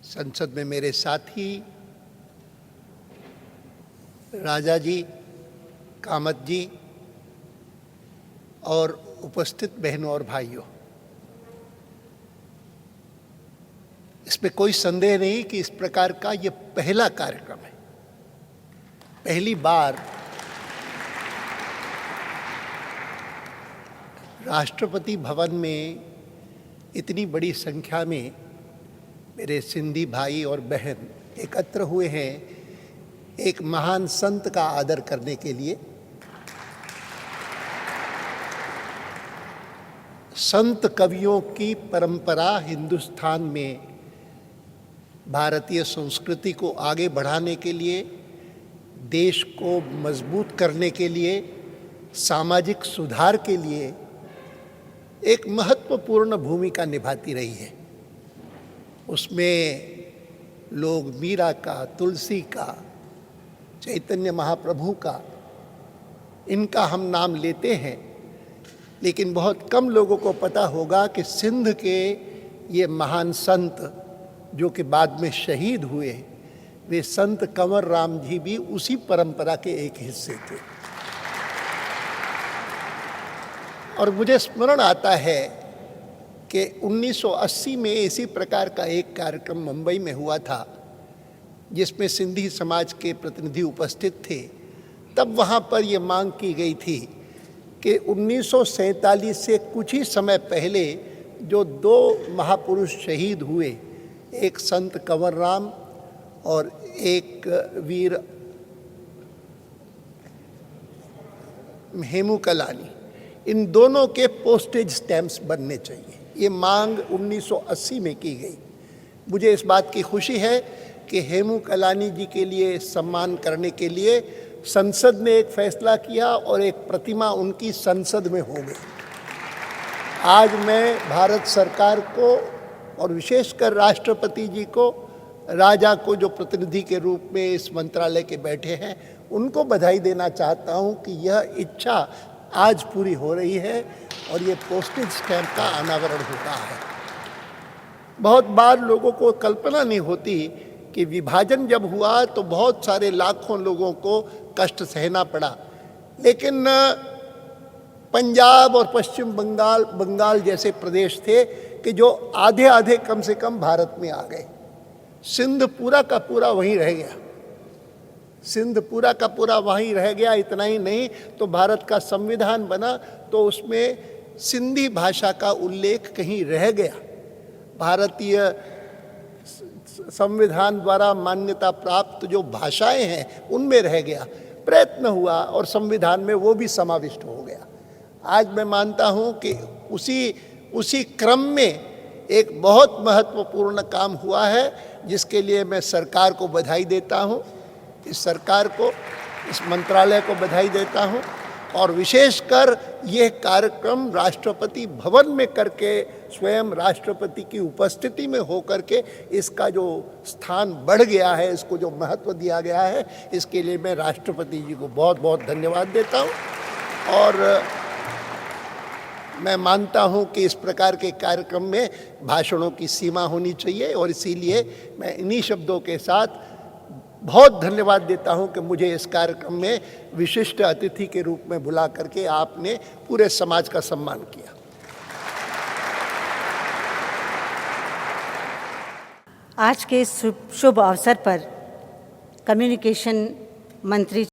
संसद में मेरे साथी राजा जी, कामत जी और उपस्थित बहनों और भाइयों, इसमें कोई संदेह नहीं कि इस प्रकार का ये पहला कार्यक्रम है। पहली बार राष्ट्रपति भवन में इतनी बड़ी संख्या में मेरे सिंधी भाई और बहन एकत्र हुए हैं एक महान संत का आदर करने के लिए। संत कवियों की परंपरा हिंदुस्तान में भारतीय संस्कृति को आगे बढ़ाने के लिए, देश को मजबूत करने के लिए, सामाजिक सुधार के लिए एक महत्वपूर्ण भूमिका निभाती रही है। उसमें लोग मीरा का, तुलसी का, चैतन्य महाप्रभु का, इनका हम नाम लेते हैं, लेकिन बहुत कम लोगों को पता होगा कि सिंध के ये महान संत जो कि बाद में शहीद हुए, वे संत कंवर राम जी भी उसी परंपरा के एक हिस्से थे। और मुझे स्मरण आता है कि 1980 में इसी प्रकार का एक कार्यक्रम मुंबई में हुआ था जिसमें सिंधी समाज के प्रतिनिधि उपस्थित थे। तब वहाँ पर ये मांग की गई थी कि 1947 से कुछ ही समय पहले जो दो महापुरुष शहीद हुए, एक संत कंवर राम और एक वीर हेमू कलानी, इन दोनों के पोस्टेज स्टैम्प्स बनने चाहिए। ये मांग 1980 में की गई। मुझे इस बात की खुशी है कि हेमू कलानी जी के लिए सम्मान करने के लिए संसद ने एक फैसला किया और एक प्रतिमा उनकी संसद में हो गई। आज मैं भारत सरकार को और विशेषकर राष्ट्रपति जी को, राजा को जो प्रतिनिधि के रूप में इस मंत्रालय के बैठे हैं, उनको बधाई देना चाहता हूं कि यह इच्छा आज पूरी हो रही है और ये पोस्टेज स्टैम्प का अनावरण हो रहा है। बहुत बार लोगों को कल्पना नहीं होती कि विभाजन जब हुआ तो बहुत सारे लाखों लोगों को कष्ट सहना पड़ा, लेकिन पंजाब और पश्चिम बंगाल जैसे प्रदेश थे कि जो आधे आधे कम से कम भारत में आ गए। सिंध पूरा का पूरा वहीं रह गया। सिंध पूरा का पूरा वहीं रह गया। इतना ही नहीं तो भारत का संविधान बना तो उसमें सिंधी भाषा का उल्लेख कहीं रह गया। भारतीय संविधान द्वारा मान्यता प्राप्त जो भाषाएं हैं उनमें रह गया। प्रयत्न हुआ और संविधान में वो भी समाविष्ट हो गया। आज मैं मानता हूं कि उसी क्रम में एक बहुत महत्वपूर्ण काम हुआ है, जिसके लिए मैं सरकार को बधाई देता हूं। इस सरकार को, इस मंत्रालय को बधाई देता हूं और विशेषकर यह कार्यक्रम राष्ट्रपति भवन में करके, स्वयं राष्ट्रपति की उपस्थिति में होकर के इसका जो स्थान बढ़ गया है, इसको जो महत्व दिया गया है, इसके लिए मैं राष्ट्रपति जी को बहुत बहुत धन्यवाद देता हूं। और मैं मानता हूं कि इस प्रकार के कार्यक्रम में भाषणों की सीमा होनी चाहिए और इसीलिए मैं इन्हीं शब्दों के साथ बहुत धन्यवाद देता हूं कि मुझे इस कार्यक्रम में विशिष्ट अतिथि के रूप में बुला करके आपने पूरे समाज का सम्मान किया। आज के शुभ अवसर पर कम्युनिकेशन मंत्री